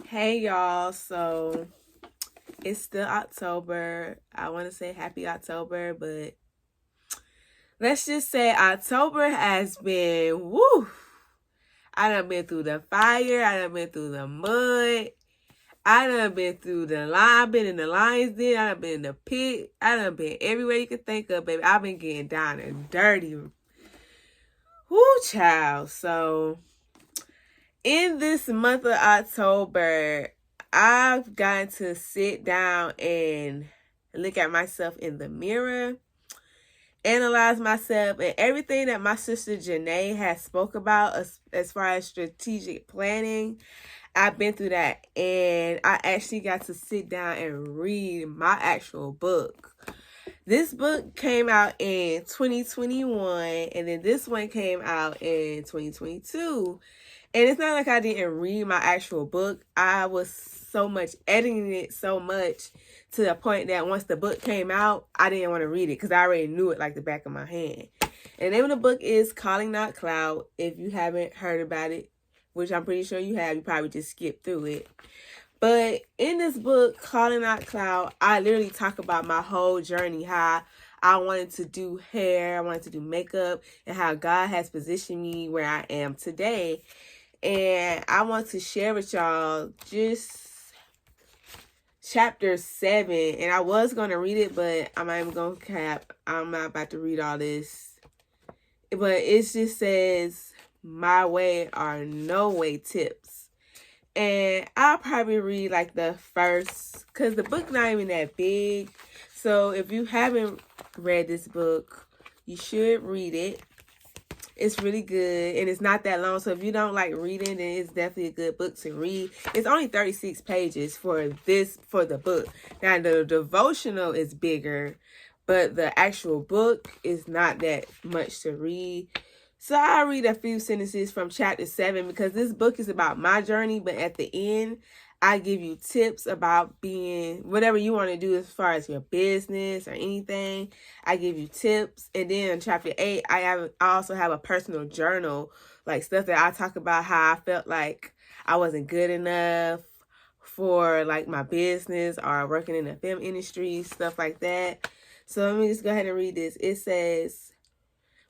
Hey y'all, so it's still October. I want to say happy October, but let's just say October has been woo. I done been through the fire, I done been through the mud, I done been through the line, been in the lion's den, I done been in the pit, I done been everywhere you can think of, baby. I've been getting down and dirty. Woo, child. So in this month of October, I've gotten to sit down and look at myself in the mirror, analyze myself, and everything that my sister Janae has spoke about as far as strategic planning. I've been through that, and I actually got to sit down and read my actual book. This book came out in 2021, and then this one came out in 2022. And it's not like I didn't read my actual book. I was so much editing it so much to the point that once the book came out, I didn't want to read it because I already knew it like the back of my hand. And the name of the book is Not Clout. If you haven't heard about it, which I'm pretty sure you have, you probably just skipped through it. But in this book, Not Clout, I literally talk about my whole journey, how I wanted to do hair, I wanted to do makeup, and how God has positioned me where I am today. And I want to share with y'all just chapter 7. And I was going to read it, but I'm not even going to cap. I'm not about to read all this. But it just says, my way or no way tips. And I'll probably read like the first, because the book's not even that big. So if you haven't read this book, you should read it. It's really good, and it's not that long. So if you don't like reading, then it's definitely a good book to read. It's only 36 pages for the book. Now, the devotional is bigger, but the actual book is not that much to read. So I'll read a few sentences from chapter 7 because this book is about my journey, but at the end, I give you tips about being whatever you want to do as far as your business or anything. I give you tips. And then in chapter 8, I also have a personal journal, like stuff that I talk about how I felt like I wasn't good enough for like my business or working in the film industry, stuff like that. So let me just go ahead and read this. It says,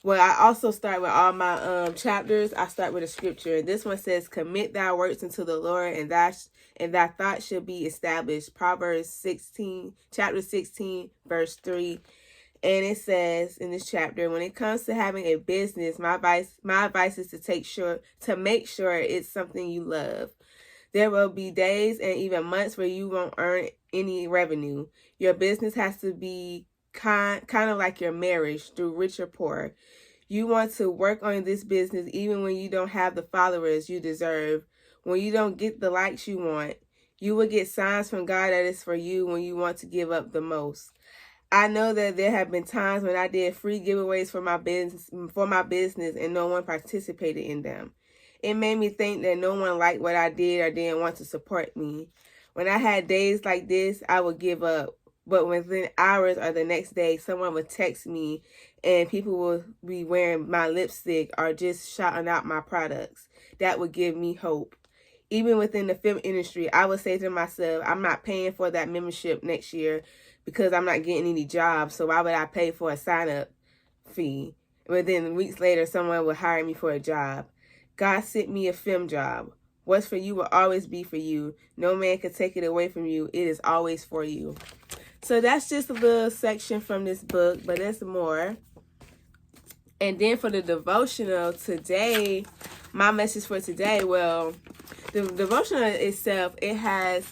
well, I also start with all my chapters. I start with a scripture. This one says, "Commit thy works unto the Lord, and thy thoughts shall be established." Proverbs 16, chapter 16, verse 3. And it says in this chapter, when it comes to having a business, my advice is to make sure it's something you love. There will be days and even months where you won't earn any revenue. Your business has to be kind of like your marriage, through rich or poor. You want to work on this business even when you don't have the followers you deserve. When you don't get the likes you want, you will get signs from God that it's for you when you want to give up the most. I know that there have been times when I did free giveaways for my business and no one participated in them. It made me think that no one liked what I did or didn't want to support me. When I had days like this, I would give up. But within hours or the next day, someone would text me and people will be wearing my lipstick or just shouting out my products. That would give me hope. Even within the film industry, I would say to myself, I'm not paying for that membership next year because I'm not getting any jobs. So why would I pay for a sign-up fee? But then weeks later, someone would hire me for a job. God sent me a film job. What's for you will always be for you. No man can take it away from you. It is always for you. So that's just a little section from this book, but there's more. And then for the devotional today, my message for today, well, the devotional itself, it has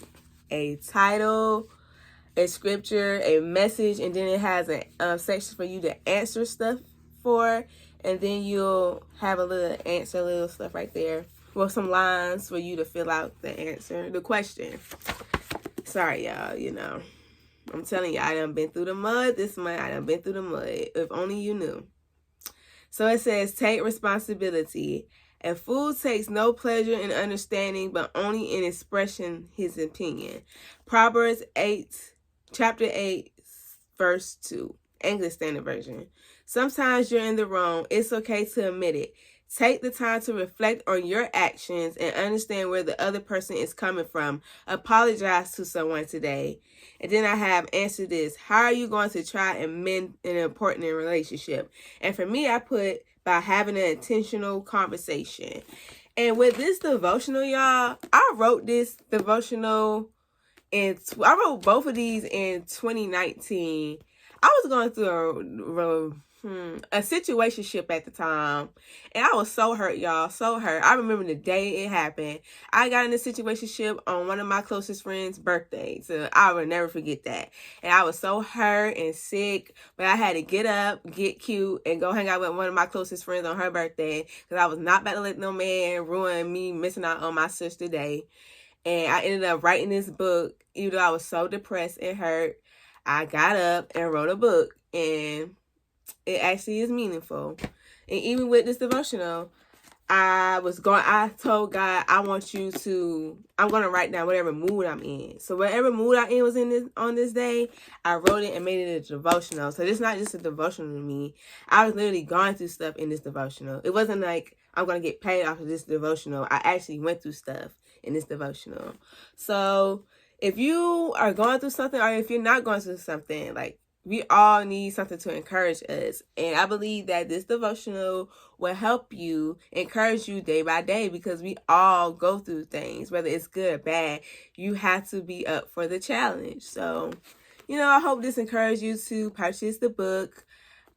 a title, a scripture, a message, and then it has a section for you to answer stuff for, and then you'll have a little answer, a little stuff right there. Well, some lines for you to fill out the answer, the question. Sorry, y'all, I'm telling you, I done been through the mud this month. I done been through the mud. If only you knew. So it says, take responsibility. A fool takes no pleasure in understanding, but only in expressing his opinion. Proverbs 8, chapter 8, verse 2, English Standard Version. Sometimes you're in the wrong. It's okay to admit it. Take the time to reflect on your actions and understand where the other person is coming from. Apologize to someone today. And then I have answer this. How are you going to try and mend an important relationship? And for me, I put by having an intentional conversation. And with this devotional, y'all, I wrote this devotional and I wrote both of these in 2019. I was going through a situationship at the time, and I was so hurt, y'all, so hurt. I remember the day it happened. I got in a situationship on one of my closest friends' birthdays, so I will never forget that. And I was so hurt and sick, but I had to get up, get cute, and go hang out with one of my closest friends on her birthday, because I was not about to let no man ruin me missing out on my sister's day. And I ended up writing this book, even though I was so depressed and hurt. I got up and wrote a book, and it actually is meaningful. And even with this devotional, I told God, I'm going to write down whatever mood I'm in. So whatever mood I was in on this day, I wrote it and made it a devotional. So it's not just a devotional to me. I was literally going through stuff in this devotional. It wasn't like I'm going to get paid off of this devotional. I actually went through stuff in this devotional. So if you are going through something, or if you're not going through something, like, we all need something to encourage us. And I believe that this devotional will help you, encourage you day by day, because we all go through things, whether it's good or bad. You have to be up for the challenge. So, I hope this encouraged you to purchase the book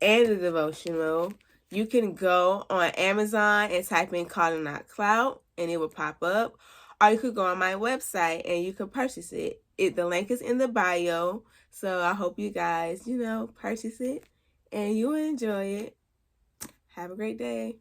and the devotional. You can go on Amazon and type in "Call Not Clout" and it will pop up. Or you could go on my website and you can purchase it. The link is in the bio. So I hope you guys, purchase it and you enjoy it. Have a great day.